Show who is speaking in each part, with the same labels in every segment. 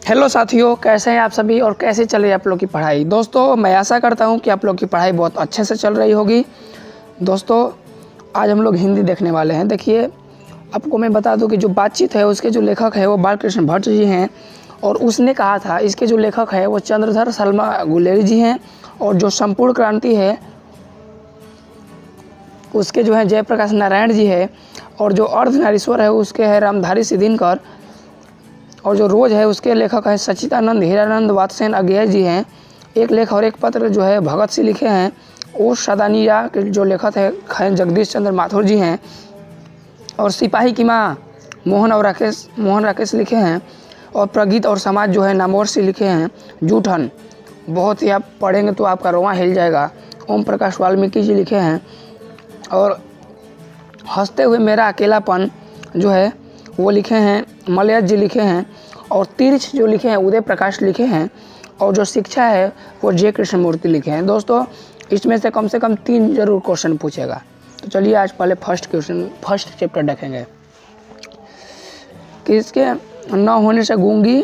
Speaker 1: Hello साथियों, कैसे हैं आप सभी और कैसे चल रही है आप लोग की पढ़ाई। दोस्तों मैं आशा करता हूं कि आप लोग की पढ़ाई बहुत अच्छे से चल रही होगी। दोस्तों आज हम लोग हिंदी देखने वाले हैं। देखिए आपको मैं बता दूं कि जो बातचीत है उसके जो लेखक है वो बालकृष्ण भट्ट जी हैं और उसने कहा था, इसके जो लेखक है वो चंद्रधर शर्मा गुलेरी जी हैं और जो संपूर्ण क्रांति है उसके जो है जयप्रकाश नारायण जी है और जो अर्धनारीश्वर है उसके है रामधारी सिद्धिनकर और जो रोज है उसके लेखक हैं सच्चिदानंद हीरानंद वात्सेन अज्ञेय जी हैं। एक लेख और एक पत्र जो है भगत सिंह लिखे हैं। ओस सदानिया के जो लेखक है जगदीश चंद्र माथुर जी हैं और सिपाही की माँ मोहन राकेश लिखे हैं और प्रगीत और समाज जो है नामवर से लिखे हैं। जूठन बहुत ही आप पढ़ेंगे तो आपका रोआं हिल जाएगा। ओम प्रकाश वाल्मीकि जी लिखे हैं और हंसते हुए मेरा अकेलापन जो है वो लिखे हैं मलयज जी लिखे हैं और तिरछ जो लिखे हैं उदय प्रकाश लिखे हैं और जो शिक्षा है वो जे कृष्णमूर्ति लिखे हैं। दोस्तों इसमें से कम 3 जरूर क्वेश्चन पूछेगा। तो चलिए आज पहले फर्स्ट चैप्टर देखेंगे कि इसके न होने से गूंगी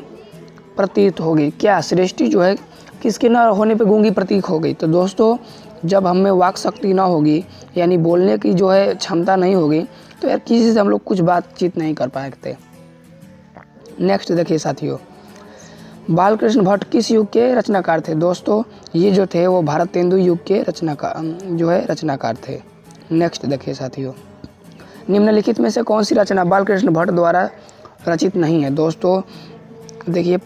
Speaker 1: प्रतीत होगी। क्या सृष्टि जो है किसके न होने पे गूंगी प्रतीत होगी। तो दोस्तों जब हम में वाक शक्ति ना होगी यानी बोलने की जो है क्षमता नहीं होगी तो यार किसी से हम लोग कुछ बातचीत नहीं कर पाते। नेक्स्ट देखिए साथियों, बालकृष्ण भट्ट किस युग के रचनाकार थे। दोस्तों ये जो थे वो भारतेंदु युग के रचनाकार थे। नेक्स्ट देखिए साथियों, निम्नलिखित में से कौन सी रचना बालकृष्ण भट्ट द्वारा रचित नहीं है। दोस्तों देखिए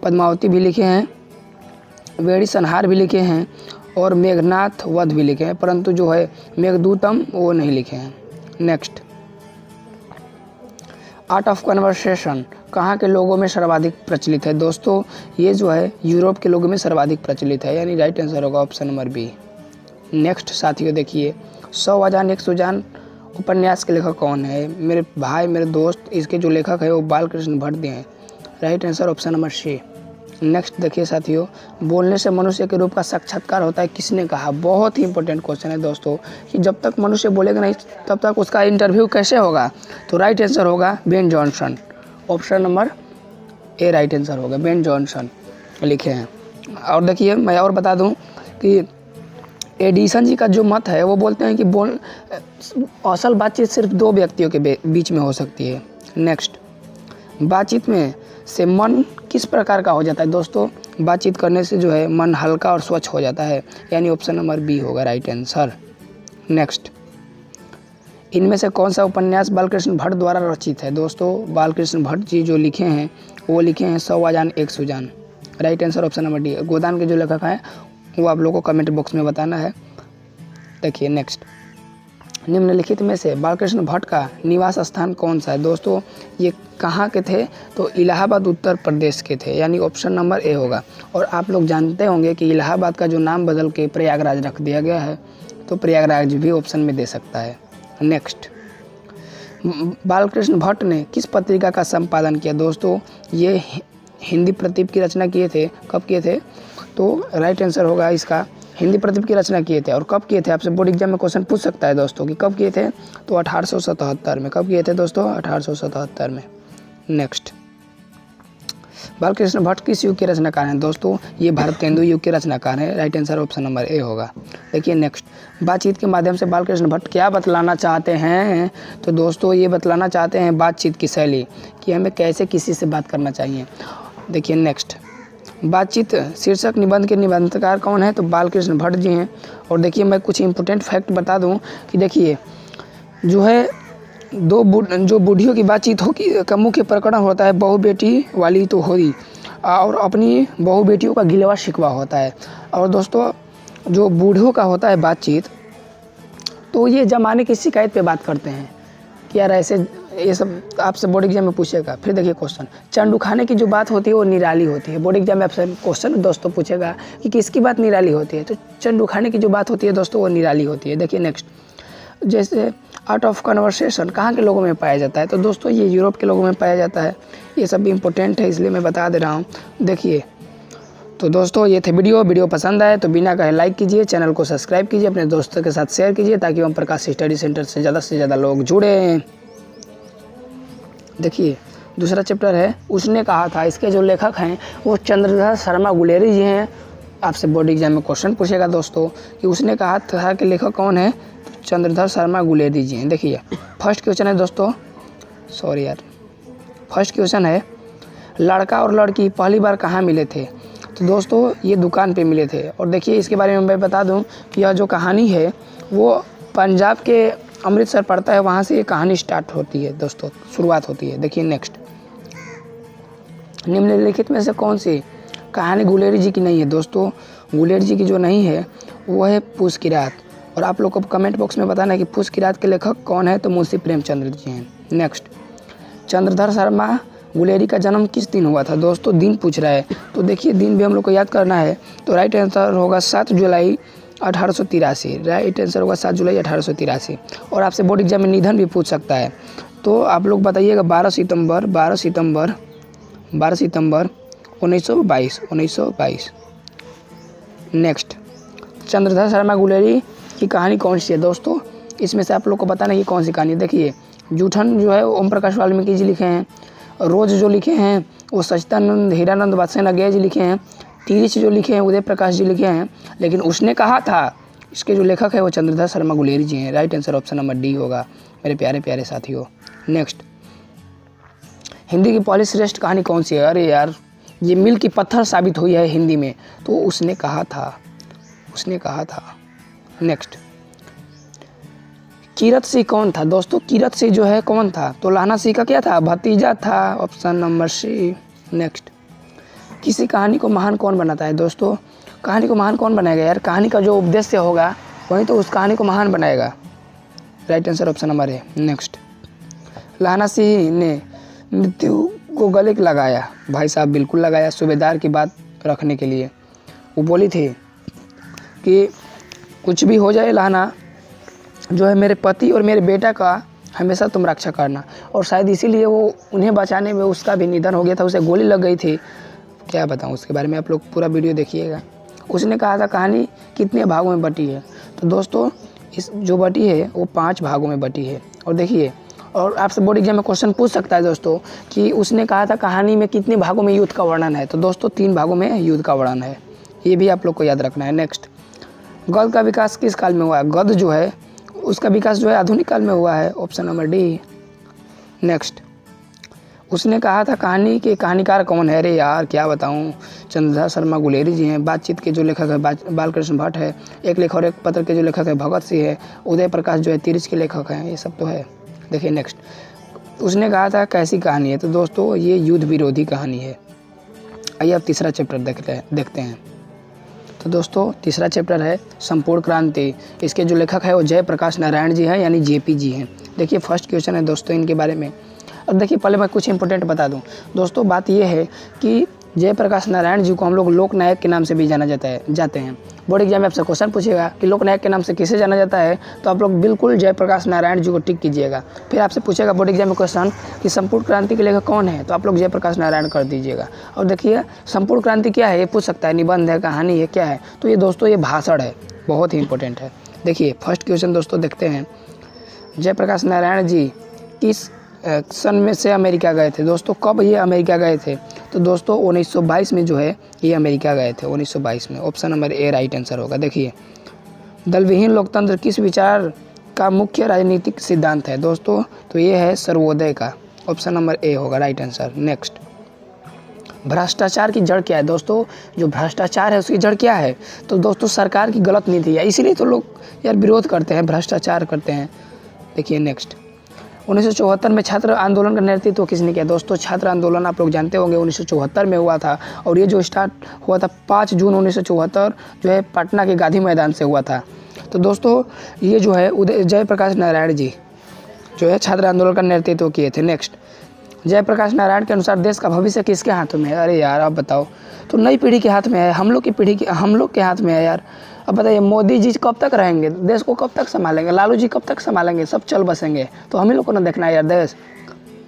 Speaker 1: पद्मावती भी लिखे हैं, वेड़ी संहार भी लिखे हैं और मेघनाथ वध भी लिखे हैं, परंतु जो है मेघदूतम वो नहीं लिखे हैं। नेक्स्ट, आर्ट ऑफ कन्वर्सेशन कहाँ के लोगों में सर्वाधिक प्रचलित है। दोस्तों ये जो है यूरोप के लोगों में सर्वाधिक प्रचलित है, यानी राइट आंसर होगा ऑप्शन नंबर बी। नेक्स्ट साथियों देखिए, 100 अजान 100 जान उपन्यास के लेखक कौन है। मेरे भाई मेरे दोस्त, इसके जो लेखक है वो बालकृष्ण भट्ट हैं। Right answer option number C. Next देखिए साथियों, बोलने से मनुष्य के रूप का साक्षात्कार होता है किसने कहा। बहुत ही इंपॉर्टेंट क्वेश्चन है दोस्तों कि जब तक मनुष्य बोलेगा नहीं तब तक उसका इंटरव्यू कैसे होगा। तो राइट आंसर होगा बेन जॉनसन। ऑप्शन नंबर ए राइट आंसर होगा, बेन जॉनसन लिखे हैं। और देखिए मैं और बता दूं कि एडिसन जी का जो मत है वो बोलते हैं कि असल बातचीत सिर्फ 2 व्यक्तियों के बीच में हो सकती है। नेक्स्ट, बातचीत में से मन किस प्रकार का हो जाता है। दोस्तों बातचीत करने से जो है मन हल्का और स्वच्छ हो जाता है, यानी ऑप्शन नंबर बी होगा राइट आंसर। नेक्स्ट, इनमें से कौन सा उपन्यास बालकृष्ण भट्ट द्वारा रचित है। दोस्तों बालकृष्ण भट्ट जी जो लिखे हैं वो लिखे हैं 100 अजान 100 जान। Right answer option number D. Godan के जो लेखक हैं वो आप लोगों को कमेंट बॉक्स में बताना है। देखिए नेक्स्ट, निम्नलिखित में से बालकृष्ण भट्ट का निवास स्थान कौन सा है। दोस्तों ये कहाँ के थे, तो इलाहाबाद उत्तर प्रदेश के थे, यानी ऑप्शन नंबर ए होगा। और आप लोग जानते होंगे कि इलाहाबाद का जो नाम बदल के प्रयागराज रख दिया गया है, तो प्रयागराज भी ऑप्शन में दे सकता है। नेक्स्ट, बालकृष्ण भट्ट ने किस पत्रिका का संपादन किया। दोस्तों ये हिंदी प्रतीप की रचना किए थे। कब किए थे, तो राइट आंसर होगा इसका हिंदी प्रतीप की रचना किए थे। और कब किए थे, आपसे बोर्ड एग्जाम में क्वेश्चन पूछ सकता है दोस्तों कि कब किए थे, तो 1877 में। कब किए थे दोस्तों, 1877 में। नेक्स्ट, बालकृष्ण भट्ट किस युग के रचनाकार हैं। दोस्तों ये भारतेंदु युग के रचनाकार हैं। राइट आंसर ऑप्शन नंबर ए होगा। देखिए नेक्स्ट, बातचीत के माध्यम से बालकृष्ण भट्ट क्या बतलाना चाहते हैं। तो दोस्तों ये बतलाना चाहते हैं बातचीत की शैली, कि हमें कैसे किसी से बात करना चाहिए। देखिए नेक्स्ट, बातचीत शीर्षक निबंध के निबंधकार कौन है, तो बालकृष्ण भट्ट जी हैं। और देखिए मैं कुछ इंपॉर्टेंट फैक्ट बता दूं कि देखिए जो है जो बूढ़ियों की बातचीत हो का मुख्य प्रकरण होता है बहु बेटी वाली तो होगी, और अपनी बहु बेटियों का गिलवा शिकवा होता है। और दोस्तों जो बूढ़ों का होता है बातचीत, तो ये ज़माने की शिकायत पे बात करते हैं कि यार ऐसे ये सब आपसे बोर्ड एग्जाम में पूछेगा। फिर देखिए क्वेश्चन, चंडू खाने की जो बात होती है वो निराली होती है। बोर्ड एग्जाम में आपसे क्वेश्चन दोस्तों पूछेगा कि किसकी बात निराली होती है, तो चंडू खाने की जो बात होती है दोस्तों वो निराली होती है। देखिए नेक्स्ट, जैसे आर्ट ऑफ कन्वर्सेशन कहाँ के लोगों में पाया जाता है। तो दोस्तों ये यूरोप के लोगों में पाया जाता है। ये सब इम्पोर्टेंट है इसलिए मैं बता दे रहा हूँ। देखिए तो दोस्तों ये थे वीडियो पसंद आए तो बिना कहे लाइक कीजिए, चैनल को सब्सक्राइब कीजिए, अपने दोस्तों के साथ शेयर कीजिए ताकि ओम प्रकाश स्टडी सेंटर से ज़्यादा लोग जुड़ें। देखिए दूसरा चैप्टर है उसने कहा था। इसके जो लेखक हैं वो चंद्रधर शर्मा गुलेरी जी हैं। आपसे बोर्ड एग्जाम में क्वेश्चन पूछेगा दोस्तों कि उसने कहा था कि लेखक कौन है, तो चंद्रधर शर्मा गुलेरी जी हैं। देखिए फर्स्ट क्वेश्चन है दोस्तों, फर्स्ट क्वेश्चन है लड़का और लड़की पहली बार कहाँ मिले थे। तो दोस्तों ये दुकान पे मिले थे। और देखिए इसके बारे में मैं बता दूं कि यह जो कहानी है वो पंजाब के अमृतसर पड़ता है, वहाँ से ये कहानी स्टार्ट होती है दोस्तों, शुरुआत होती है। देखिए नेक्स्ट, निम्नलिखित में से कौन सी कहानी गुलेरी जी की नहीं है। दोस्तों गुलेरी जी की जो नहीं है वो है पूस की रात। और आप लोग को कमेंट बॉक्स में बताना है कि पूस की रात के लेखक कौन है, तो मुंशी प्रेमचंद्र जी हैं। नेक्स्ट, चंद्रधर शर्मा गुलेरी का जन्म किस दिन हुआ था। दोस्तों दिन पूछ रहा है, तो देखिए दिन भी हम लोग को याद करना है। तो राइट आंसर होगा 7 जुलाई 1883। राइट आंसर होगा 7 जुलाई 1883। और आपसे बोर्ड एग्जाम में निधन भी पूछ सकता है, तो आप लोग बताइएगा 12 सितंबर 1922। नेक्स्ट, चंद्रधर शर्मा गुलेरी की कहानी कौन सी है। दोस्तों इसमें से आप लोग को बताना है कि कौन सी कहानी है। देखिए जूठन जो है ओम प्रकाश वाल्मीकि जी लिखे हैं, रोज जो लिखे हैं वो सच्चिदानंद हीरानंद बादशाह नगेय जी लिखे हैं, तिरिच जो लिखे हैं उदय प्रकाश जी लिखे हैं। लेकिन उसने कहा था, इसके जो लेखक है वो चंद्रधर शर्मा गुलेरी जी हैं। Right answer option number D होगा मेरे प्यारे प्यारे साथियों। नेक्स्ट, हिंदी की पहली श्रेष्ठ कहानी कौन सी है। अरे यार ये मील की पत्थर साबित हुई है हिंदी में, तो उसने कहा था। नेक्स्ट, कीरत सिंह कौन था। दोस्तों कीरत सिंह जो है कौन था, तो लहना सिंह का क्या था, भतीजा था। Option number C. नेक्स्ट, किसी कहानी को महान कौन बनाता है। दोस्तों कहानी को महान कौन बनाएगा यार, कहानी का जो उद्देश्य होगा वही तो उस कहानी को महान बनाएगा। राइट आंसर ऑप्शन नंबर है। नेक्स्ट, लहना सिंह ने मृत्यु को गले लगाया। भाई साहब बिल्कुल लगाया, सूबेदार की बात रखने के लिए। वो बोली थी कि कुछ भी हो जाए लहना, जो है मेरे पति और मेरे बेटा का हमेशा तुम रक्षा करना। और शायद इसीलिए वो उन्हें बचाने में उसका भी निधन हो गया था, उसे गोली लग गई थी। क्या बताऊँ उसके बारे में, आप लोग पूरा वीडियो देखिएगा। उसने कहा था कहानी कितने भागों में बटी है। तो दोस्तों इस जो बटी है वो 5 भागों में बटी है। और देखिए, और आपसे बोर्ड एग्जाम में क्वेश्चन पूछ सकता है दोस्तों कि उसने कहा था कहानी में कितने भागों में युद्ध का वर्णन है। तो दोस्तों 3 भागों में युद्ध का वर्णन है, ये भी आप लोग को याद रखना है। नेक्स्ट, गद्य का विकास किस काल में हुआ है। गद्य जो है उसका विकास जो है आधुनिक काल में हुआ है। Option number D. नेक्स्ट, उसने कहा था कहानी के कहानीकार कौन है। अरे यार क्या बताऊं, चंद्रधर शर्मा गुलेरी जी हैं। बातचीत के जो लेखक है बालकृष्ण भट्ट है। एक लेख और एक पत्र के जो लेखक है भगत सिंह है। उदय प्रकाश जो है तिरिच के लेखक हैं। ये सब तो है। देखिए नेक्स्ट, उसने कहा था कैसी कहानी है। तो दोस्तों ये युद्ध विरोधी कहानी है। आइए अब तीसरा चैप्टर देखते हैं। तो दोस्तों तीसरा चैप्टर है संपूर्ण क्रांति। इसके जो लेखक है वो जयप्रकाश नारायण जी हैं, यानी जेपी जी हैं। देखिए फर्स्ट क्वेश्चन है दोस्तों इनके बारे में। अब देखिए पहले मैं कुछ इंपॉर्टेंट बता दूं दोस्तों। बात ये है कि जयप्रकाश नारायण जी को हम लोग लोकनायक के नाम से भी जाना जाते हैं। बोर्ड एग्जाम में आपसे क्वेश्चन पूछेगा कि लोकनायक के नाम से किसे जाना जाता है, तो आप लोग बिल्कुल जयप्रकाश नारायण जी को टिक कीजिएगा। फिर आपसे पूछेगा बोर्ड एग्जाम में क्वेश्चन कि संपूर्ण क्रांति के लेखक कौन है, तो आप लोग जयप्रकाश नारायण कर दीजिएगा। और देखिए संपूर्ण क्रांति क्या है, ये पूछ सकता है, निबंध है, कहानी है, क्या है। तो ये दोस्तों ये भाषण है, बहुत ही इंपॉर्टेंट है। देखिए फर्स्ट क्वेश्चन दोस्तों देखते हैं। जयप्रकाश नारायण जी किस सन में से अमेरिका गए थे। दोस्तों कब ये अमेरिका गए थे, तो दोस्तों 1922 में जो है ये अमेरिका गए थे, 1922 में। ऑप्शन नंबर ए राइट आंसर होगा। देखिए दलविहीन लोकतंत्र किस विचार का मुख्य राजनीतिक सिद्धांत है। दोस्तों तो ये है सर्वोदय का। ऑप्शन नंबर ए होगा राइट आंसर। नेक्स्ट, भ्रष्टाचार की जड़ क्या है। दोस्तों जो भ्रष्टाचार है उसकी जड़ क्या है, तो दोस्तों सरकार की गलत नीति है, इसीलिए तो लोग यार विरोध करते हैं, भ्रष्टाचार करते हैं। देखिए नेक्स्ट, 1974 में छात्र आंदोलन का नेतृत्व किसने किया। दोस्तों छात्र आंदोलन आप लोग जानते होंगे 1974 में हुआ था, और ये जो स्टार्ट हुआ था 5 जून 1974 जो है पटना के गांधी मैदान से हुआ था। तो दोस्तों ये जो है जयप्रकाश नारायण जी जो है छात्र आंदोलन का नेतृत्व किए थे। नेक्स्ट, जयप्रकाश नारायण के अनुसार देश का भविष्य किसके हाथों में है। अरे यार आप बताओ, तो नई पीढ़ी के हाथ में है, हम लोग के हाथ में है यार। अब बताइए मोदी जी कब तक रहेंगे, देश को कब तक संभालेंगे, लालू जी कब तक संभालेंगे, सब चल बसेंगे, तो हम ही लोग को ना देखना है यार देश।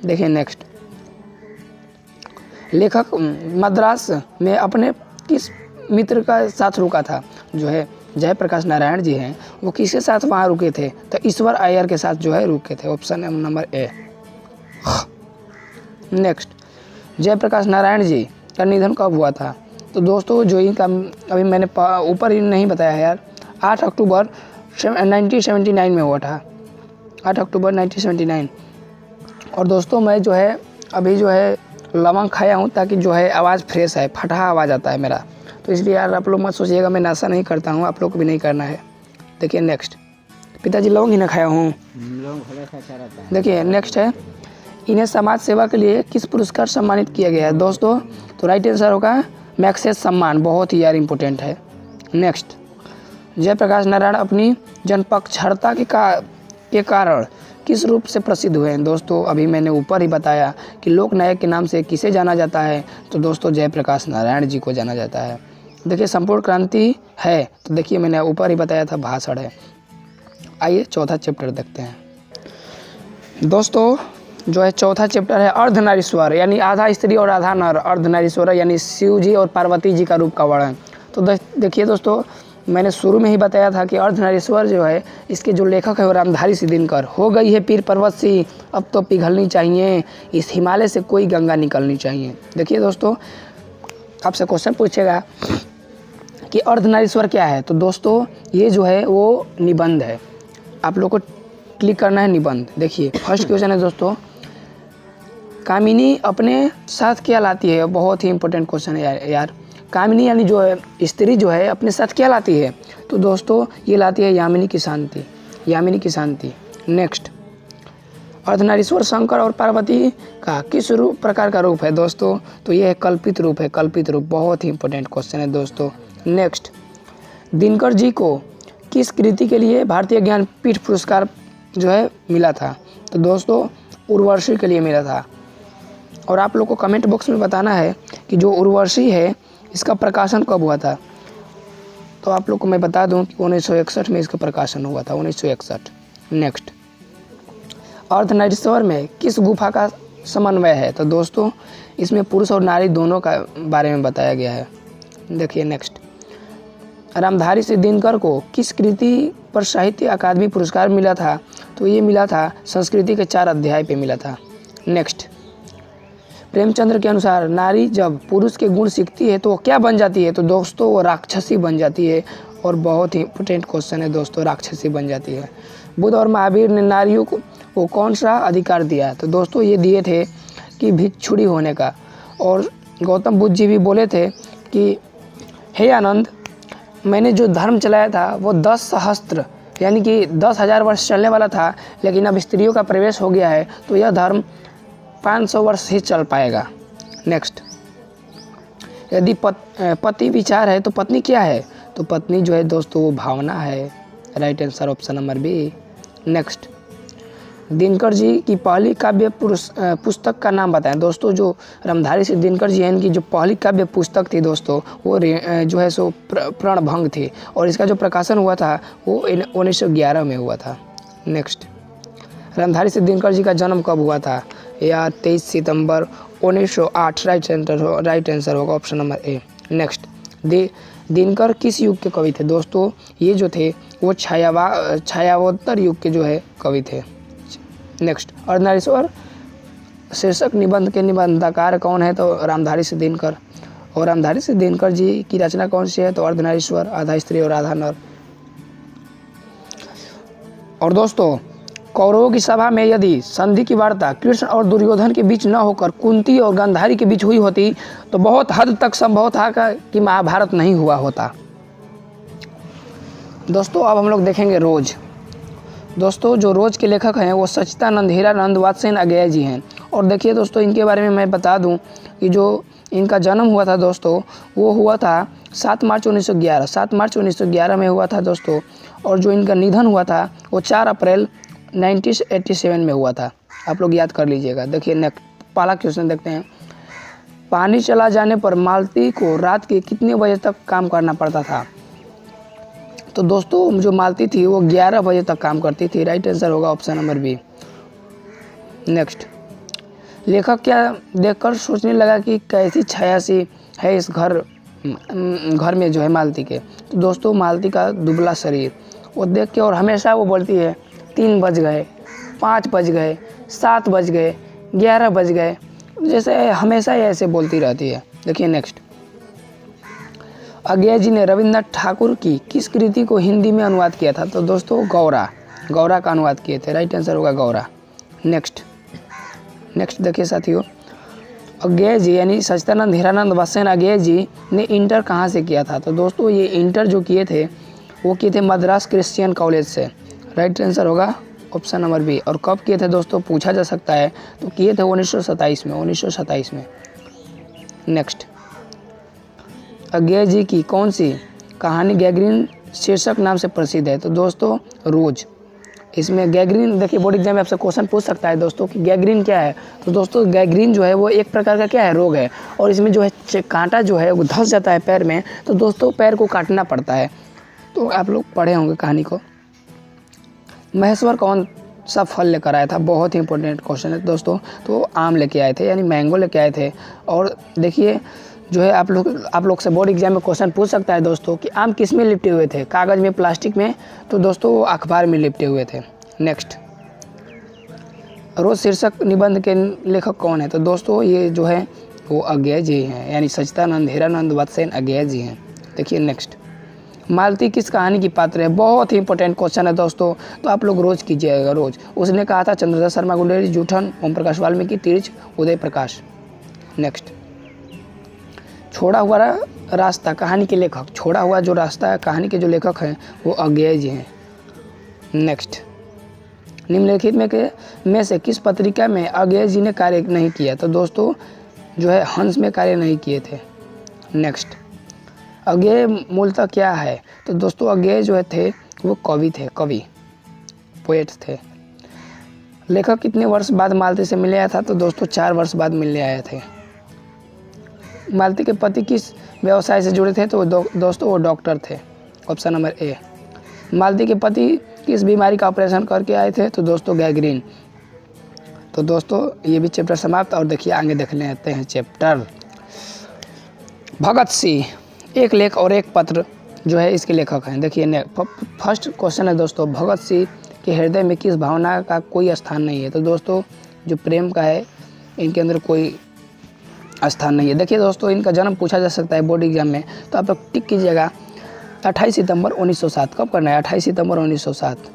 Speaker 1: देखिए नेक्स्ट, लेखक मद्रास में अपने किस मित्र का साथ रुका था। जो है जयप्रकाश नारायण जी हैं वो किसके साथ वहाँ रुके थे, तो ईश्वर अय्यर के साथ जो है रुके थे। Option number A. Next, Jayaprakash Narayan ji का निधन कब हुआ था? तो दोस्तों जो इनका अभी मैंने ऊपर ही नहीं बताया है यार, 8 अक्टूबर 1979 में हुआ था, 8 अक्टूबर 1979। और दोस्तों मैं जो है अभी जो है लवंग खाया हूँ ताकि जो है आवाज़ फ्रेश है, फटा आवाज़ आता है मेरा, तो इसलिए यार आप लोग मत सोचिएगा मैं नशा नहीं करता हूँ, आप लोग को भी नहीं करना है। देखिए नेक्स्ट, पिताजी लवंग ही ना खाया हूँ। देखिए नेक्स्ट है, इन्हें समाज सेवा के लिए किस पुरस्कार सम्मानित किया गया है? दोस्तों तो राइट आंसर होगा मैक्सेस सम्मान, बहुत ही यार इम्पोर्टेंट है। नेक्स्ट, जयप्रकाश नारायण अपनी जनपक्षहरता के कारण किस रूप से प्रसिद्ध हुए हैं? दोस्तों अभी मैंने ऊपर ही बताया कि लोकनायक के नाम से किसे जाना जाता है? तो दोस्तों जयप्रकाश नारायण जी को जाना जाता है। देखिए संपूर्ण क्रांति है, तो देखिए मैंने ऊपर ही बताया था भाषण है। आइए चौथा चैप्टर देखते हैं। दोस्तों जो है चौथा चैप्टर है अर्धनारीश्वर, यानी आधा स्त्री और आधा नर, अर्धनारीश्वर यानी शिव जी और पार्वती जी का रूप का वर्णन। तो देखिए दोस्तों मैंने शुरू में ही बताया था कि अर्धनारीश्वर जो है इसके जो लेखक है वो रामधारी सिद्धिनकर। हो गई है पीर पर्वत सी अब तो पिघलनी चाहिए, इस हिमालय से कोई गंगा निकलनी चाहिए। देखिए दोस्तों आपसे क्वेश्चन पूछेगा कि अर्धनारीश्वर क्या है, तो दोस्तों ये जो है वो निबंध है, आप लोग को क्लिक करना है निबंध। देखिए फर्स्ट क्वेश्चन है दोस्तों, कामिनी अपने साथ क्या लाती है? बहुत ही इंपॉर्टेंट क्वेश्चन है यार। कामिनी यानी जो है स्त्री जो है अपने साथ क्या लाती है? तो दोस्तों ये लाती है यामिनी की शांति, यामिनी की शांति। नेक्स्ट, अर्धनारीश्वर शंकर और पार्वती का किस प्रकार का रूप है? दोस्तों तो ये है कल्पित रूप है, कल्पित रूप, बहुत ही इंपॉर्टेंट क्वेश्चन है दोस्तों। नेक्स्ट, दिनकर जी को किस कृति के लिए भारतीय ज्ञानपीठ पुरस्कार जो है मिला था? तो दोस्तों उर्वशी के लिए मिला था। और आप लोग को कमेंट बॉक्स में बताना है कि जो उर्वशी है इसका प्रकाशन कब हुआ था? तो आप लोग को मैं बता दूं कि 1961 में इसका प्रकाशन हुआ था, 1961। नेक्स्ट, अर्धनारीश्वर में किस गुफा का समन्वय है? तो दोस्तों इसमें पुरुष और नारी दोनों का बारे में बताया गया है। देखिए नेक्स्ट, रामधारी सिद्धिनकर को किस कृति पर साहित्य अकादमी पुरस्कार मिला था? तो ये मिला था संस्कृति के 4 अध्याय पे मिला था। नेक्स्ट, प्रेमचंद्र के अनुसार नारी जब पुरुष के गुण सीखती है तो वो क्या बन जाती है? तो दोस्तों वो राक्षसी बन जाती है। और बहुत ही इंपॉर्टेंट क्वेश्चन है दोस्तों, राक्षसी बन जाती है। बुद्ध और महावीर ने नारियों को कौन सा अधिकार दिया है? तो दोस्तों ये दिए थे कि भिक्षुणी होने का। और गौतम बुद्ध जी भी बोले थे कि हे आनंद, मैंने जो धर्म चलाया था वो 10 सहस्त्र यानी कि 10,000 वर्ष चलने वाला था, लेकिन अब स्त्रियों का प्रवेश हो गया है तो यह धर्म 500 वर्ष ही चल पाएगा। नेक्स्ट, यदि पति विचार है तो पत्नी क्या है? तो पत्नी जो है दोस्तों वो भावना है। Right answer option number B. Next, Dinkar ji की पहली काव्य पुस्तक का नाम बताएं। दोस्तों जो रामधारी सिद्धिनकर जी हैं इनकी जो पहली काव्य पुस्तक थी दोस्तों वो जो है सो प्रणभंग थी, और इसका जो प्रकाशन हुआ था वो 1911 में हुआ था। नेक्स्ट, रामधारी सिद्धिनकर जी का जन्म कब हुआ था? या 23 सितंबर 1908। राइट आंसर होगा option number A. Next, Dinkar किस युग के कवि थे? दोस्तों ये जो थे वो छायावोत्तर युग के जो है कवि थे। नेक्स्ट, अर्धनारीश्वर शीर्षक निबंध के निबंधकार कौन है? तो रामधारी सिद्धिनकर। और रामधारी सिद्धिनकर जी की रचना कौन सी है? तो अर्धनारीश्वर, आधा स्त्री और आधा नर। और दोस्तों कौरवों की सभा में यदि संधि की वार्ता कृष्ण और दुर्योधन के बीच न होकर कुंती और गांधारी के बीच हुई होती तो बहुत हद तक संभव था कि महाभारत नहीं हुआ होता। दोस्तों अब हम लोग देखेंगे रोज। दोस्तों जो रोज के लेखक हैं वो सच्चिदानंद हीरानंद वात्सेन अगेय जी हैं। और देखिए दोस्तों इनके बारे में मैं बता दूं कि जो इनका जन्म हुआ था दोस्तों वो हुआ था 7 मार्च 1911। 7 मार्च 1911 में हुआ था दोस्तों। और जो इनका निधन हुआ था वो 4 अप्रैल 1987 में हुआ था। आप लोग याद कर लीजिएगा। देखिए नेक्स्ट पहला क्वेश्चन देखते हैं, पानी चला जाने पर मालती को रात के कितने बजे तक काम करना पड़ता था? तो दोस्तों जो मालती थी वो 11 बजे तक काम करती थी। राइट आंसर होगा ऑप्शन नंबर बी। नेक्स्ट, लेखक क्या देखकर सोचने लगा कि कैसी छाया सी है इस घर में जो है मालती के? तो दोस्तों मालती का दुबला शरीर वो देख के, और हमेशा वो बोलती है 3 बज गए, 5 बज गए, 7 बज गए, 11 बज गए, जैसे हमेशा ही ऐसे बोलती रहती है। देखिए नेक्स्ट, अज्ञे जी ने रविन्द्रनाथ ठाकुर की किस कृति को हिंदी में अनुवाद किया था? तो दोस्तों गौरा, गौरा का अनुवाद किए थे। राइट आंसर होगा गौरा। नेक्स्ट देखिए साथियों, अज्ञे जी यानी सच्चिदानंद हीरानंद बच्चन अज्ञे जी ने इंटर कहाँ से किया था? तो दोस्तों ये इंटर जो किए थे वो किए थे मद्रास क्रिश्चियन कॉलेज से। राइट आंसर होगा ऑप्शन नंबर बी। और कब किए थे दोस्तों, पूछा जा सकता है, तो किए थे 1927 में। नेक्स्ट, अज्ञे जी की कौन सी कहानी गैगरीन शीर्षक नाम से प्रसिद्ध है? तो दोस्तों रोज। इसमें गैगरीन, देखिए बोर्ड एग्जाम में आपसे क्वेश्चन पूछ सकता है दोस्तों कि गैगरीन क्या है? तो दोस्तों गैगरीन जो है वो एक प्रकार का क्या है, रोग है। और इसमें जो है कांटा जो है वो धंस जाता है पैर में, तो दोस्तों पैर को काटना पड़ता है। तो आप लोग पढ़े होंगे कहानी को। महेश्वर कौन सा फल लेकर आया था? बहुत ही इंपॉर्टेंट क्वेश्चन है दोस्तों। तो आम लेके आए थे, यानी मैंगो लेके आए थे। और देखिए जो है आप लोग से बोर्ड एग्जाम में क्वेश्चन पूछ सकता है दोस्तों कि आम किस में लिपटे हुए थे? कागज़ में, प्लास्टिक में? तो दोस्तों वो अखबार में लिपटे हुए थे। नेक्स्ट, रोज शीर्षक निबंध के लेखक कौन है? तो दोस्तों ये जो है वो अज्ञे जी हैं, यानी सच्चिदानंद हीरानंद बच्चन अज्ञे जी हैं। देखिए नेक्स्ट, मालती किस कहानी की पात्र है? बहुत ही इंपॉर्टेंट क्वेश्चन है दोस्तों, तो आप लोग रोज कीजिएगा रोज। उसने कहा था चंद्रदास शर्मा गुंडेरी, जूठन, ओम प्रकाश वाल्मीकि, तिरछ उदय प्रकाश। नेक्स्ट, छोड़ा हुआ रास्ता कहानी के लेखक, छोड़ा हुआ जो रास्ता है कहानी के जो लेखक हैं वो अज्ञे जी हैं। नेक्स्ट, निम्नलिखित में से किस पत्रिका में अज्ञे जी ने कार्य नहीं किया? तो दोस्तों जो है हंस में कार्य नहीं किए थे। नेक्स्ट, अज्ञे मूलतः क्या है? तो दोस्तों अज्ञे जो थे वो कवि थे, कवि पोएट थे। लेखक कितने वर्ष बाद मालती से मिलने आया था? तो दोस्तों 4 वर्ष बाद मिलने आए थे। मालती के पति किस व्यवसाय से जुड़े थे? तो दोस्तों वो डॉक्टर थे। ऑप्शन नंबर ए। मालती के पति किस बीमारी का ऑपरेशन करके आए थे? तो दोस्तों गैंग्रीन। तो दोस्तों ये भी चैप्टर समाप्त। और देखिए आगे देख लेते हैं चैप्टर भगत सिंह, एक लेख और एक पत्र जो है इसके लेखक हैं। देखिए फर्स्ट क्वेश्चन है दोस्तों, भगत सिंह के हृदय में किस भावना का कोई स्थान नहीं है? तो दोस्तों जो प्रेम का है इनके अंदर कोई स्थान नहीं है। देखिए दोस्तों इनका जन्म पूछा जा सकता है बोर्ड एग्जाम में, तो आप लोग टिक कीजिएगा 28 सितंबर 1907। कब करना है? 28 सितंबर 1907।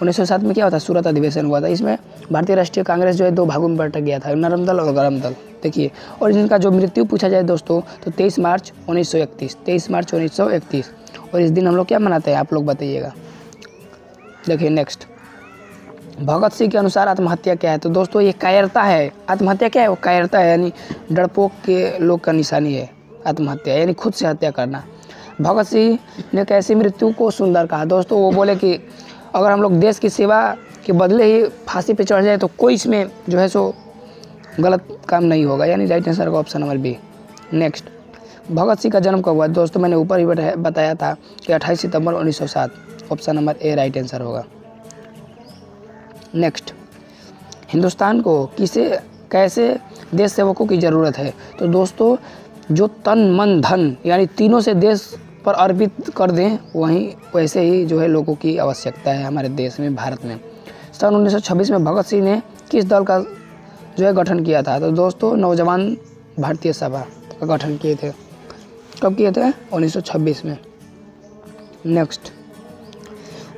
Speaker 1: 1907 में क्या होता है? सूरत अधिवेशन हुआ था। इसमें भारतीय राष्ट्रीय कांग्रेस जो है 2 भागों में बट गया था, नरम दल और गरम दल। देखिए, और इनका जो मृत्यु पूछा जाए दोस्तों तो 23 मार्च 1931। और इस दिन हम लोग क्या मनाते हैं, आप लोग बताइएगा। देखिए नेक्स्ट, भगत सिंह के अनुसार आत्महत्या क्या है? तो दोस्तों ये कायरता है। आत्महत्या क्या है? वो कायरता है, यानी डरपोक के लोग का निशानी है आत्महत्या, यानी खुद से हत्या करना। भगत सिंह ने कैसी मृत्यु को सुंदर कहा? दोस्तों वो बोले कि अगर हम लोग देश की सेवा के बदले ही फांसी पे चढ़ जाए तो कोई इसमें जो है सो गलत काम नहीं होगा, यानी राइट आंसर का option number B. Next, Bhagat Singh का जन्म कब हुआ? दोस्तों मैंने ऊपर ही बताया था कि 28 सितंबर 1907। ऑप्शन नंबर ए राइट आंसर होगा। नेक्स्ट, हिंदुस्तान को कैसे देश सेवकों की ज़रूरत है? तो दोस्तों जो तन मन धन यानी तीनों से देश पर अर्पित कर दें, वैसे ही जो है लोगों की आवश्यकता है हमारे देश में, भारत में। सन 1926 में भगत सिंह ने किस दल का जो है गठन किया था? तो दोस्तों नौजवान भारतीय सभा का गठन किए थे। कब किए थे? 1926 में। नेक्स्ट,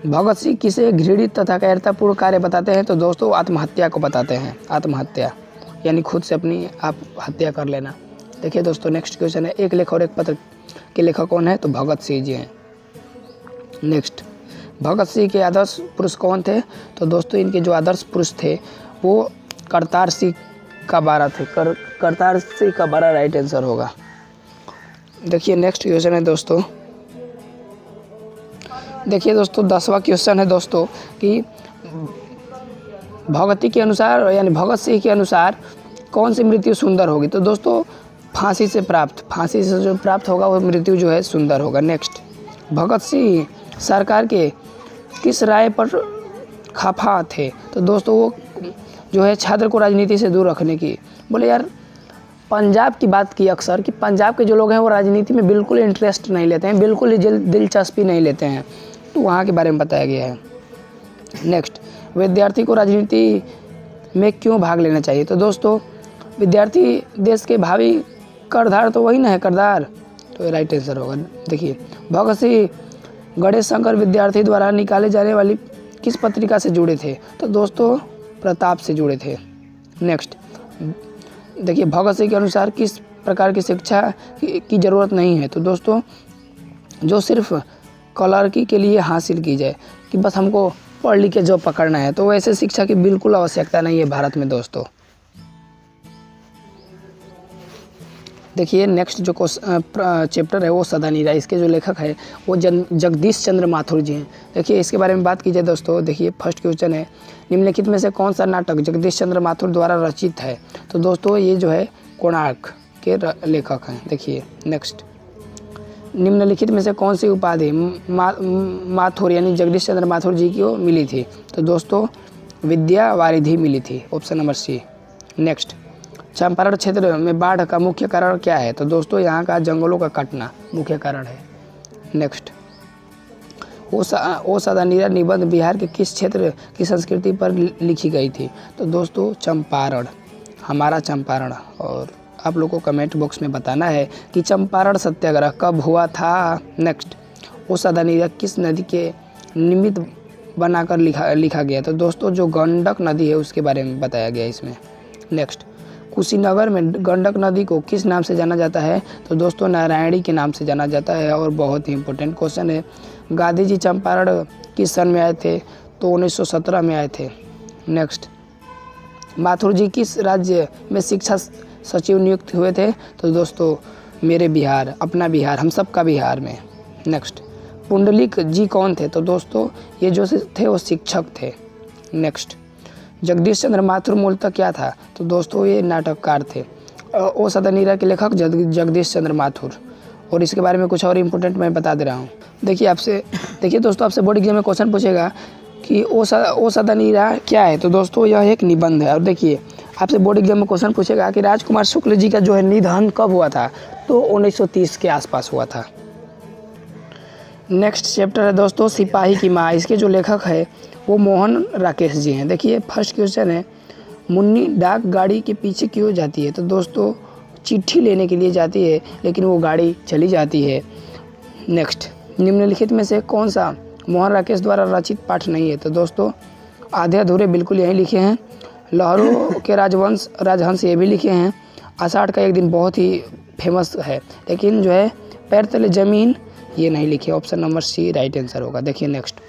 Speaker 1: भगत सिंह किसे घृणित तथा कायरतापूर्ण कार्य बताते हैं? तो दोस्तों आत्महत्या को बताते हैं। आत्महत्या यानी खुद से अपनी आप हत्या कर लेना। देखिए दोस्तों नेक्स्ट क्वेश्चन है, एक लेख और एक पत्र के लेखक कौन है? तो भगत सिंह जी हैं। नेक्स्ट, भगत सिंह के आदर्श पुरुष कौन थे? तो दोस्तों इनके जो आदर्श पुरुष थे वो करतार सिंह कबारा थे। करतार सिंह कबारा राइट आंसर होगा। देखिए नेक्स्ट क्वेश्चन है दोस्तों, देखिए दोस्तों 10वां क्वेश्चन है दोस्तों कि भगत सिंह के अनुसार कौन सी मृत्यु सुंदर होगी? तो दोस्तों फांसी से जो प्राप्त होगा वो मृत्यु जो है सुंदर होगा। नेक्स्ट, भगत सिंह सरकार के किस राय पर खफा थे? तो दोस्तों वो जो है छात्र को राजनीति से दूर रखने की। बोले यार पंजाब की बात की अक्सर कि पंजाब के जो लोग हैं वो राजनीति में बिल्कुल इंटरेस्ट नहीं लेते हैं, बिल्कुल ही दिलचस्पी नहीं लेते हैं, तो वहाँ के बारे में बताया गया है। नेक्स्ट, विद्यार्थी को राजनीति में क्यों भाग लेना चाहिए? तो दोस्तों विद्यार्थी देश के भावी करदार तो वही ना है, करदार, तो ये राइट आंसर होगा। देखिए भगत सिंह गणेश शंकर विद्यार्थी द्वारा निकाले जाने वाली किस पत्रिका से जुड़े थे? तो दोस्तों प्रताप से जुड़े थे। नेक्स्ट देखिए भगत सिंह के अनुसार किस प्रकार की शिक्षा की ज़रूरत नहीं है? तो दोस्तों जो सिर्फ क्लर्की के लिए हासिल की जाए, कि बस हमको पढ़ लिख के जॉब पकड़ना है, तो वैसे शिक्षा की बिल्कुल आवश्यकता नहीं है भारत में दोस्तों। देखिए नेक्स्ट जो चैप्टर है वो सदानीरा, इसके जो लेखक है वो जगदीश चंद्र माथुर जी हैं। देखिए इसके बारे में बात की जाए दोस्तों, देखिए फर्स्ट क्वेश्चन है निम्नलिखित में से कौन सा नाटक जगदीश चंद्र माथुर द्वारा रचित है? तो दोस्तों ये जो है कोणार्क के लेखक हैं। देखिए नेक्स्ट निम्नलिखित में से कौन सी उपाधि माथुर यानी जगदीश चंद्र माथुर जी को मिली थी? तो दोस्तों विद्या वारिधि मिली थी, option number C. Next Champaran क्षेत्र में बाढ़ का मुख्य कारण क्या है? तो दोस्तों यहाँ का जंगलों का कटना मुख्य कारण है। नेक्स्ट ओ सदानीरा निबंध बिहार के किस क्षेत्र की संस्कृति पर लिखी गई थी? तो दोस्तों चंपारण, हमारा चंपारण। और आप लोगों को कमेंट बॉक्स में बताना है कि चंपारण सत्याग्रह कब हुआ था। नेक्स्ट ओ सदानीरा किस नदी के निमित्त बनाकर लिखा गया? तो दोस्तों जो गंडक नदी है उसके बारे में बताया गया इसमें। नेक्स्ट कुशीनगर में गंडक नदी को किस नाम से जाना जाता है? तो दोस्तों नारायणी के नाम से जाना जाता है। और बहुत ही इंपॉर्टेंट क्वेश्चन है, गांधी जी चंपारण किस सन में आए थे? तो 1917 में आए थे। नेक्स्ट माथुर जी किस राज्य में शिक्षा सचिव नियुक्त हुए थे? तो दोस्तों मेरे बिहार, अपना बिहार, हम सबका बिहार में। नेक्स्ट पुंडलिक जी कौन थे? तो दोस्तों ये जो थे वो शिक्षक थे। नेक्स्ट जगदीश चंद्र माथुर मूलतः क्या था? तो दोस्तों ये नाटककार थे। ओ सदानीरा के लेखक जगदीश चंद्र माथुर। और इसके बारे में कुछ और इम्पोर्टेंट मैं बता दे रहा हूँ। देखिए दोस्तों आपसे बोर्ड एग्जाम में क्वेश्चन पूछेगा कि ओ सदानीरा क्या है? तो दोस्तों यह एक निबंध है। और देखिए आपसे बोर्ड एग्जाम में क्वेश्चन पूछेगा कि राजकुमार शुक्ल जी का जो है निधन कब हुआ था? तो 1930 के आसपास हुआ था। नेक्स्ट चैप्टर है दोस्तों सिपाही की माँ, इसके जो लेखक है वो मोहन राकेश जी हैं। देखिए फर्स्ट क्वेश्चन है मुन्नी डाक गाड़ी के पीछे क्यों जाती है? तो दोस्तों चिट्ठी लेने के लिए जाती है, लेकिन वो गाड़ी चली जाती है। नेक्स्ट निम्नलिखित में से कौन सा मोहन राकेश द्वारा रचित पाठ नहीं है? तो दोस्तों आधे अधूरे बिल्कुल यही लिखे हैं। लहरों के राजहंस ये भी लिखे हैं। आषाढ़ का एक दिन बहुत ही फेमस है, लेकिन जो है पैर तले जमीन ये नहीं लिखे, option number C right answer होगा। देखिए नेक्स्ट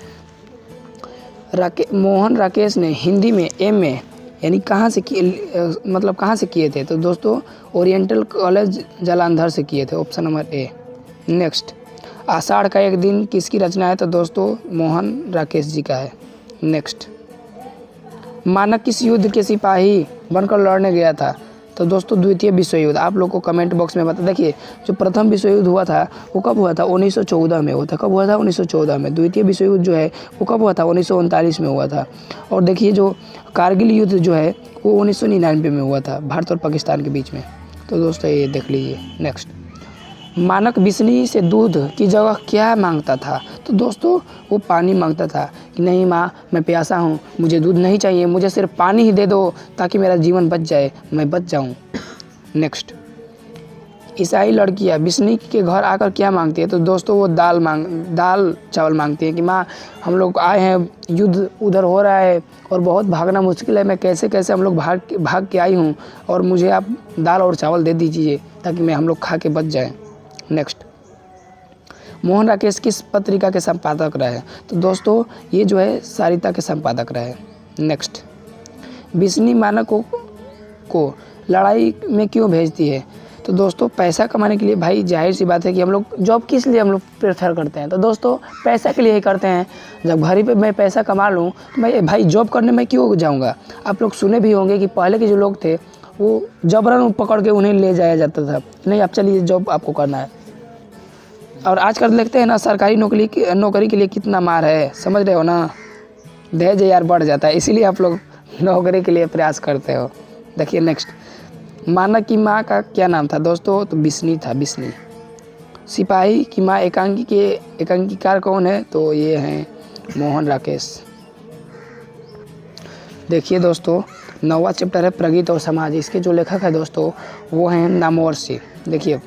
Speaker 1: मोहन राकेश ने हिंदी में एमए यानी कहाँ से किए थे? तो दोस्तों ओरिएंटल कॉलेज जालंधर से किए थे, ऑप्शन नंबर ए। नेक्स्ट आषाढ़ का एक दिन किसकी रचना है? तो दोस्तों मोहन राकेश जी का है। नेक्स्ट मानक किस युद्ध के सिपाही बनकर लड़ने गया था? तो दोस्तों द्वितीय विश्व युद्ध। आप लोग को कमेंट बॉक्स में बता। देखिए जो प्रथम विश्व युद्ध हुआ था वो कब हुआ था? 1914 में हुआ था। कब हुआ था? 1914 में। द्वितीय विश्व युद्ध जो है वो कब हुआ था? 1939 में हुआ था। और देखिए जो कारगिल युद्ध जो है वो 1999 में हुआ था भारत और पाकिस्तान के बीच में। तो दोस्तों ये देख लीजिए। नेक्स्ट मानक बिस्नी से दूध की जगह क्या मांगता था? तो दोस्तों वो पानी मांगता था कि नहीं माँ मैं प्यासा हूँ, मुझे दूध नहीं चाहिए, मुझे सिर्फ पानी ही दे दो ताकि मेरा जीवन बच जाए, मैं बच जाऊँ। नेक्स्ट ईसाई लड़कियाँ बिस्नी के घर आकर क्या मांगती है? तो दोस्तों वो दाल चावल मांगती है कि माँ हम लोग आए हैं, युद्ध उधर हो रहा है और बहुत भागना मुश्किल है, मैं कैसे हम लोग भाग के आई हूँ और मुझे आप दाल और चावल दे दीजिए ताकि हम लोग खा के बच जाएँ। नेक्स्ट मोहन राकेश किस पत्रिका के संपादक रहे? तो दोस्तों ये जो है सारिता के संपादक रहे। नेक्स्ट बिस्नी मानकों को लड़ाई में क्यों भेजती है? तो दोस्तों पैसा कमाने के लिए। भाई जाहिर सी बात है कि हम लोग जॉब किस लिए हम लोग प्रेफर करते हैं? तो दोस्तों पैसा के लिए ही करते हैं। जब घर ही पे मैं पैसा कमा लूँ तो मैं भाई जॉब करने में क्यों जाऊँगा? आप लोग सुने भी होंगे कि पहले के जो लोग थे वो जबरन पकड़ के उन्हें ले जाया जाता था, नहीं आप चलिए जॉब आपको करना है। और आजकल देखते हैं ना सरकारी नौकरी के लिए कितना मार है, समझ रहे हो ना? दहेज यार बढ़ जाता है, इसीलिए आप लोग नौकरी के लिए प्रयास करते हो। देखिए नेक्स्ट मानक की माँ का क्या नाम था? दोस्तों तो बिस्नी था, बिस्नी। सिपाही की माँ एकांकीकार कौन है? तो ये हैं मोहन राकेश। देखिए दोस्तों 9वां चैप्टर है प्रगीत और समाज। इसके जो लेखक है दोस्तों वो हैं नामोर्सी। देखिए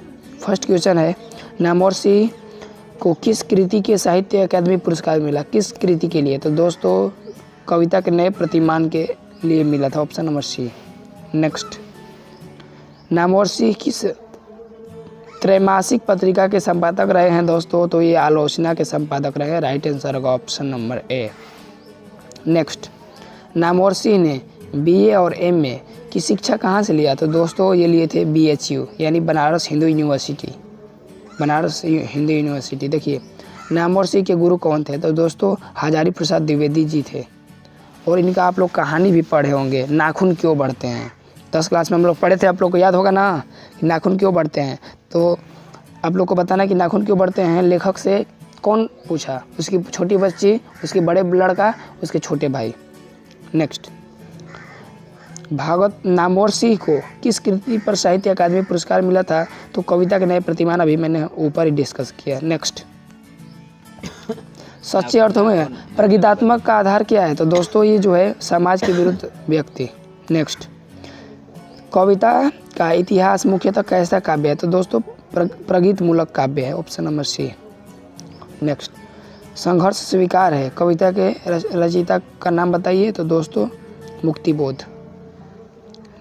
Speaker 1: फर्स्ट क्वेश्चन है, नामोर्सी को किस कृति के साहित्य अकादमी पुरस्कार मिला? किस कृति के लिए? तो दोस्तों कविता के नए प्रतिमान के लिए मिला था, ऑप्शन नंबर सी। नेक्स्ट, नामोर्सी किस त्रैमासिक पत्रिका के संपादक रहे हैं दोस्तों? तो ये आलोचना के संपादक रहे हैं, राइट आंसर होगा ऑप्शन नंबर ए। नेक्स्ट, नामोर्सी ने बीए और एमए की शिक्षा कहाँ से लिया? तो दोस्तों ये लिए थे BHU यानी बनारस हिंदू यूनिवर्सिटी, बनारस हिंदू यूनिवर्सिटी। देखिए नामोर्सी के गुरु कौन थे? तो दोस्तों हजारी प्रसाद द्विवेदी जी थे, और इनका आप लोग कहानी भी पढ़े होंगे, नाखून क्यों बढ़ते हैं। 10 क्लास में हम लोग पढ़े थे, आप लोग को याद होगा ना कि नाखून क्यों बढ़ते हैं। तो आप लोग को बताना कि नाखून क्यों बढ़ते हैं, लेखक से कौन पूछा? उसकी छोटी बच्ची, उसके बड़े लड़का, उसके छोटे भाई। नेक्स्ट, भागवत नामोर्सी को किस कृति पर साहित्य अकादमी पुरस्कार मिला था? तो कविता के नए प्रतिमान, अभी मैंने ऊपर ही डिस्कस किया। नेक्स्ट, सच्चे अर्थों में प्रगीतात्मक का आधार क्या है? तो दोस्तों ये जो है समाज के विरुद्ध व्यक्ति। नेक्स्ट, कविता का इतिहास मुख्यतः कैसा काव्य है? तो दोस्तों प्रगीत मूलक काव्य है, ऑप्शन नंबर सी। नेक्स्ट, संघर्ष स्वीकार है कविता के रचयिता का नाम बताइए? तो दोस्तों मुक्तिबोध।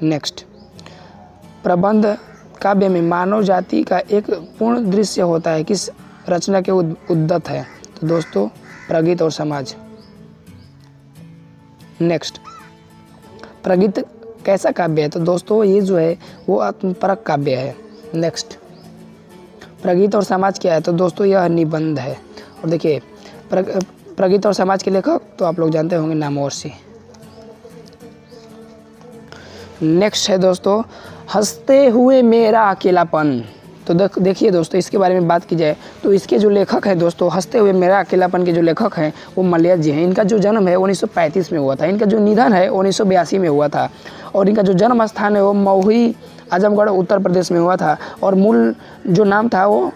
Speaker 1: नेक्स्ट, प्रबंध काव्य में मानव जाति का एक पूर्ण दृश्य होता है, किस रचना के उद्दत है? तो दोस्तों प्रगीत और समाज। नेक्स्ट, प्रगीत कैसा काव्य है? तो दोस्तों ये जो है वो आत्मपरक काव्य है। नेक्स्ट, प्रगीत और समाज क्या है? तो दोस्तों यह निबंध है। और देखिए प्रगीत और समाज के लेखक तो आप लोग जानते होंगे नामोर्सी। नेक्स्ट है दोस्तों हंसते हुए मेरा अकेलापन। तो देखिए दोस्तों इसके बारे में बात की जाए तो इसके जो लेखक हैं दोस्तों, हंसते हुए मेरा अकेलापन के जो लेखक हैं वो मलयज जी हैं। इनका जो जन्म है 1935 में हुआ था, इनका जो निधन है 1982 में हुआ था, और इनका जो जन्म स्थान है वो महुई आजमगढ़ उत्तर प्रदेश में हुआ था, और मूल जो नाम था वो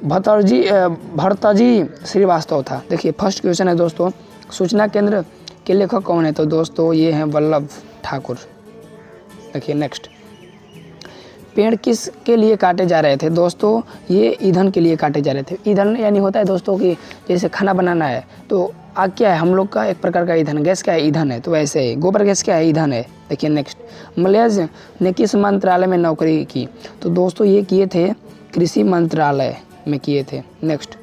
Speaker 1: भरतजी श्रीवास्तव था। देखिए फर्स्ट क्वेश्चन है दोस्तों, सूचना केंद्र के लेखक कौन है? तो दोस्तों ये हैं वल्लभ ठाकुर। देखिए नेक्स्ट, पेड़ किस के लिए काटे जा रहे थे? दोस्तों ये ईंधन के लिए काटे जा रहे थे। ईंधन यानी होता है दोस्तों कि जैसे खाना बनाना है तो आग क्या है? हम लोग का एक प्रकार का ईंधन। गैस क्या है? ईंधन है। तो वैसे ही गोबर गैस क्या है? ईंधन है। देखिए नेक्स्ट, मलयज ने किस मंत्रालय में नौकरी की? तो दोस्तों ये किए थे कृषि मंत्रालय में किए थे। नेक्स्ट,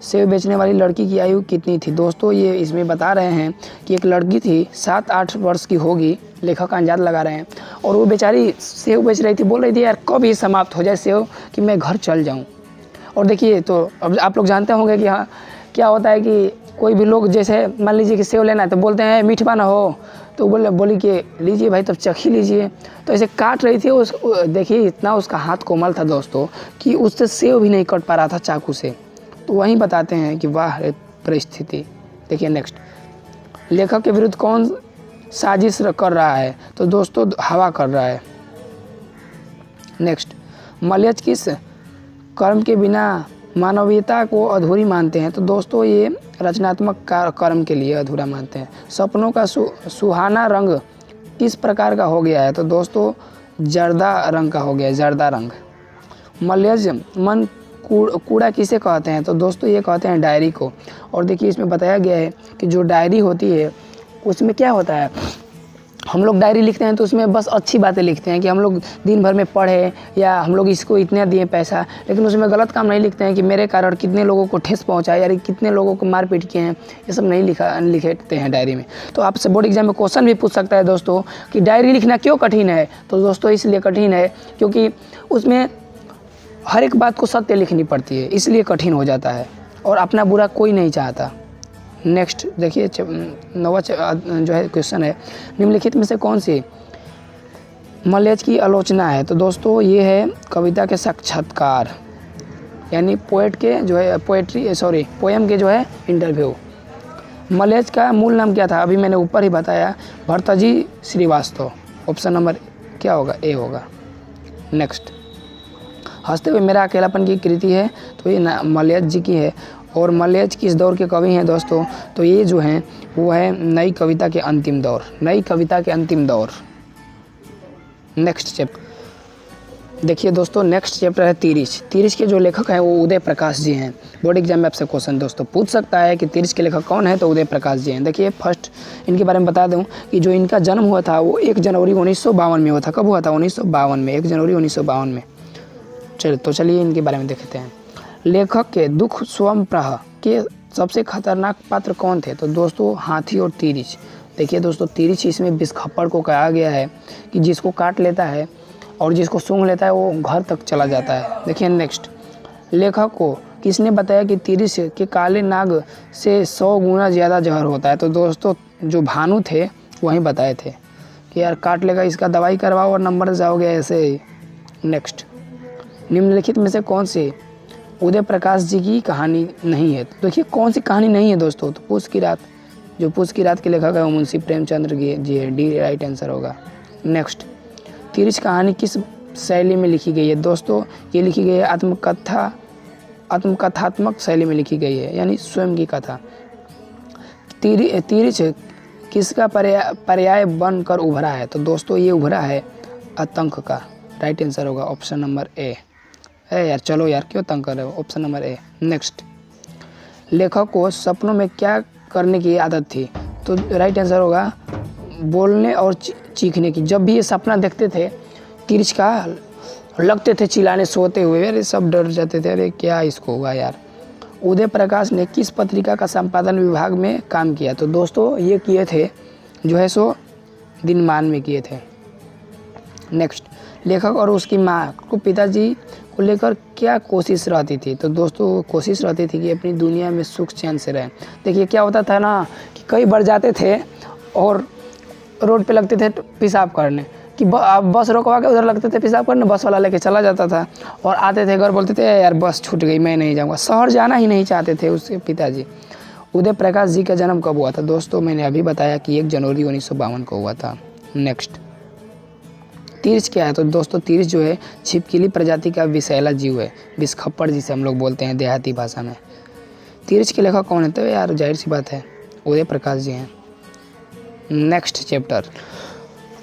Speaker 1: सेब बेचने वाली लड़की की आयु कितनी थी? दोस्तों ये इसमें बता रहे हैं कि एक लड़की थी 7-8 वर्ष की होगी, लेखक अंदाज लगा रहे हैं, और वो बेचारी सेब बेच रही थी, बोल रही थी यार कब ये समाप्त हो जाए सेब कि मैं घर चल जाऊं। और देखिए तो अब आप लोग जानते होंगे कि हाँ क्या होता है कि कोई भी लोग जैसे मान लीजिए कि सेब लेना है तो बोलते हैं मीठा ना हो, तो बोली कि लीजिए भाई तब चखी लीजिए। तो ऐसे काट रही थी उस, देखिए इतना उसका हाथ कोमल था दोस्तों कि उससे सेब भी नहीं कट पा रहा था चाकू से। तो वहीं बताते हैं कि वाह परिस्थिति। देखिए नेक्स्ट, लेखक के विरुद्ध कौन साजिश कर रहा है? तो दोस्तों हवा कर रहा है। नेक्स्ट, मलयज किस कर्म के बिना मानवीयता को अधूरी मानते हैं? तो दोस्तों ये रचनात्मक कर्म के लिए अधूरा मानते हैं। सपनों का सुहाना रंग किस प्रकार का हो गया है? तो दोस्तों जर्दा रंग का हो गया है, जर्दा रंग। मलयज मन कूड़ा किसे कहते हैं? तो दोस्तों ये कहते हैं डायरी को। और देखिए इसमें बताया गया है कि जो डायरी होती है उसमें क्या होता है, हम लोग डायरी लिखते हैं तो उसमें बस अच्छी बातें लिखते हैं कि हम लोग दिन भर में पढ़े या हम लोग इसको इतने दिए पैसा, लेकिन उसमें गलत काम नहीं लिखते हैं कि मेरे कारण कितने लोगों को ठेस पहुंचा या कितने लोगों को मार पीट किए हैं, ये सब नहीं लिखते हैं डायरी में। तो आपसे बोर्ड एग्जाम में क्वेश्चन भी पूछ सकता है दोस्तों कि डायरी लिखना क्यों कठिन है? तो दोस्तों इसलिए कठिन है क्योंकि उसमें हर एक बात को सत्य लिखनी पड़ती है, इसलिए कठिन हो जाता है, और अपना बुरा कोई नहीं चाहता। नेक्स्ट देखिए 9वां जो है क्वेश्चन है, निम्नलिखित में से कौन सी मलयज की आलोचना है? तो दोस्तों ये है कविता के साक्षात्कार, यानी पोएट के जो है पोएम के जो है इंटरव्यू। मलयज का मूल नाम क्या था? अभी मैंने ऊपर ही बताया, भरतजी श्रीवास्तव। ऑप्शन नंबर क्या होगा? ए होगा। नेक्स्ट, हंसते हुए मेरा अकेलापन की कृति है तो ये मलयज जी की है। और मलयज किस दौर के कवि हैं दोस्तों? तो ये जो हैं वो है नई कविता के अंतिम दौर, नई कविता के अंतिम दौर। नेक्स्ट चैप्टर देखिए दोस्तों, नेक्स्ट चैप्टर है तिरिच। तिरिच के जो लेखक हैं वो उदय प्रकाश जी हैं। बोर्ड एग्जाम में आपसे क्वेश्चन दोस्तों पूछ सकता है कि तिरिच के लेखक कौन है, तो उदय प्रकाश जी हैं। देखिए फर्स्ट इनके बारे में बता दूं कि जो इनका जन्म हुआ था वो 1 जनवरी 1952 में हुआ था। कब हुआ था? 1952 में, 1 जनवरी 1952 में। चलिए इनके बारे में देखते हैं। लेखक के दुख स्वयंप्रह के सबसे खतरनाक पात्र कौन थे? तो दोस्तों हाथी और तिरिच। देखिए दोस्तों, तिरिच इसमें बिस्खप्पड़ को कहा गया है कि जिसको काट लेता है और जिसको सूंघ लेता है वो घर तक चला जाता है। देखिए नेक्स्ट, लेखक को किसने बताया कि तिरिच के काले नाग से 100 गुना ज़्यादा जहर होता है? तो दोस्तों जो भानु थे वही बताए थे कि यार काट लेगा, इसका दवाई करवाओ और नंबर जाओगे ऐसे ही। नेक्स्ट, निम्नलिखित में से कौन सी उदय प्रकाश जी की कहानी नहीं है? तो देखिए कौन सी कहानी नहीं है दोस्तों, तो पूस की रात। जो पूस की रात के लेखक है वो मुंशी प्रेमचंद्र जी है, डी राइट आंसर होगा। नेक्स्ट, तिरिच कहानी किस शैली में लिखी गई है? दोस्तों ये लिखी गई है आत्मकथात्मक शैली में लिखी गई है, यानी स्वयं की कथा। तिरिच किसका पर्याय बनकर उभरा है? तो दोस्तों ये उभरा है आतंक का। राइट आंसर होगा ऑप्शन नंबर ए। यार चलो यार क्यों तंग कर रहे हो, ऑप्शन नंबर ए। नेक्स्ट, लेखक को सपनों में क्या करने की आदत थी? तो राइट आंसर होगा बोलने और चीखने की। जब भी ये सपना देखते थे तिरिच का, लगते थे चिल्लाने सोते हुए, अरे सब डर जाते थे, अरे क्या इसको हुआ यार। उदय प्रकाश ने किस पत्रिका का संपादन विभाग में काम किया? तो दोस्तों ये किए थे जो है सो दिनमान में किए थे। नेक्स्ट, लेखक और उसकी माँ को पिताजी को लेकर क्या कोशिश रहती थी? तो दोस्तों कोशिश रहती थी कि अपनी दुनिया में सुख चैन से रहें। देखिए क्या होता था ना कि कई बार जाते थे और रोड पे लगते थे पेशाब करने, कि बस रोकवा के उधर लगते थे पेशाब करने, बस वाला लेके चला जाता था और आते थे घर, बोलते थे यार बस छूट गई, मैं नहीं जाऊँगा। शहर जाना ही नहीं चाहते थे उसके पिताजी। उदय प्रकाश जी का जन्म कब हुआ था? दोस्तों मैंने अभी बताया कि 1 जनवरी 1952 को हुआ था। नेक्स्ट, तिरिच क्या है? तो दोस्तों तिरिच जो है छिपकली प्रजाति का विषैला जीव है, बिस्खप्पड़ जिसे हम लोग बोलते हैं देहाती भाषा में। तिरिच के लेखक कौन है? तो यार जाहिर सी बात है उदय प्रकाश जी हैं। नेक्स्ट चैप्टर,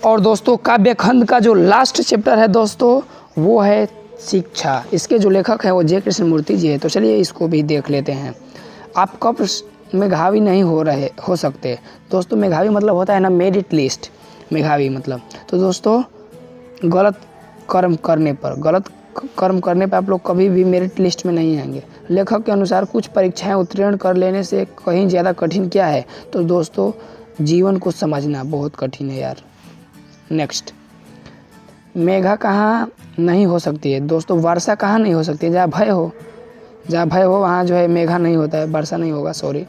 Speaker 1: और दोस्तों काव्य खंड का जो लास्ट चैप्टर है दोस्तों वो है शिक्षा। इसके जो लेखक हैं वो जे कृष्णमूर्ति जी है। तो चलिए इसको भी देख लेते हैं। आप कब मेधावी नहीं हो सकते? दोस्तों मेधावी मतलब होता है ना मेरिट लिस्ट, मेधावी मतलब। तो दोस्तों गलत कर्म करने पर आप लोग कभी भी मेरिट लिस्ट में नहीं आएंगे। लेखक के अनुसार कुछ परीक्षाएं उत्तीर्ण कर लेने से कहीं ज़्यादा कठिन क्या है? तो दोस्तों जीवन को समझना बहुत कठिन है यार। नेक्स्ट, मेघा कहाँ नहीं हो सकती है? दोस्तों वर्षा कहाँ नहीं हो सकती है? जहाँ भय हो वहाँ जो है मेघा नहीं होता है, वर्षा नहीं होगा, सॉरी।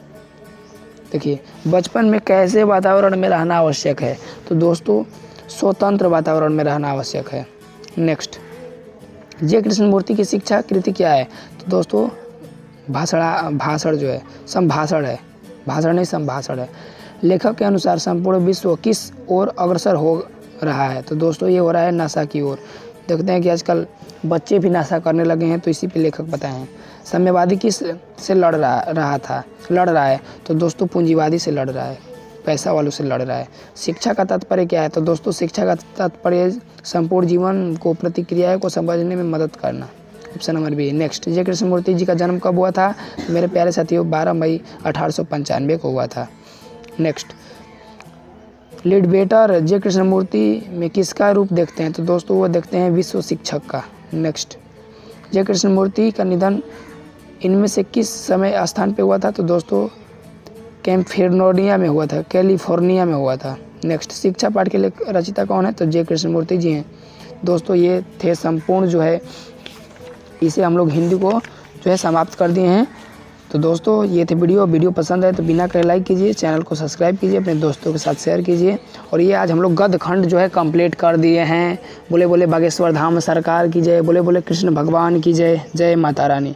Speaker 1: देखिए बचपन में कैसे वातावरण में रहना आवश्यक है? तो दोस्तों स्वतंत्र वातावरण में रहना आवश्यक है। नेक्स्ट, जे कृष्णमूर्ति की शिक्षा कृति क्या है? तो दोस्तों भाषण जो है संभाषण है, भाषण नहीं संभाषण है। लेखक के अनुसार संपूर्ण विश्व किस ओर अग्रसर हो रहा है? तो दोस्तों ये हो रहा है नशा की ओर। देखते हैं कि आजकल बच्चे भी नशा करने लगे हैं, तो इसी पे लेखक बताए हैं। साम्यवादी किस से लड़ रहा है? तो दोस्तों पूंजीवादी से लड़ रहा है, पैसा वालों से लड़ रहा है। शिक्षा का तात्पर्य क्या है? तो दोस्तों शिक्षा का तात्पर्य संपूर्ण जीवन को प्रतिक्रियाओं को समझने में मदद करना। Option number B. Next, J Krishnamurti ji का जन्म कब हुआ था? मेरे प्यारे साथियों 12 मई 1895 को हुआ था। नेक्स्ट, लिडबेटर जे कृष्णमूर्ति में किसका रूप देखते हैं? तो दोस्तों वो देखते हैं विश्व शिक्षक का। नेक्स्ट, जे कृष्णमूर्ति का निधन इनमें से किस समय स्थान पे हुआ था? तो दोस्तों कैलिफोर्निया में हुआ था, कैलिफोर्निया में हुआ था। नेक्स्ट, शिक्षा पाठ के लिए रचिता कौन है? तो जे कृष्णमूर्ति जी हैं। दोस्तों ये थे संपूर्ण जो है, इसे हम लोग हिंदी को जो है समाप्त कर दिए हैं। तो दोस्तों ये थे वीडियो पसंद है तो बिना करे लाइक कीजिए, चैनल को सब्सक्राइब कीजिए, अपने दोस्तों के साथ शेयर कीजिए। और ये आज हम लोग गद्य खंड जो है कंप्लीट कर दिए हैं। बोले बागेश्वर धाम सरकार की जय, बोले कृष्ण भगवान की जय, जय माता रानी।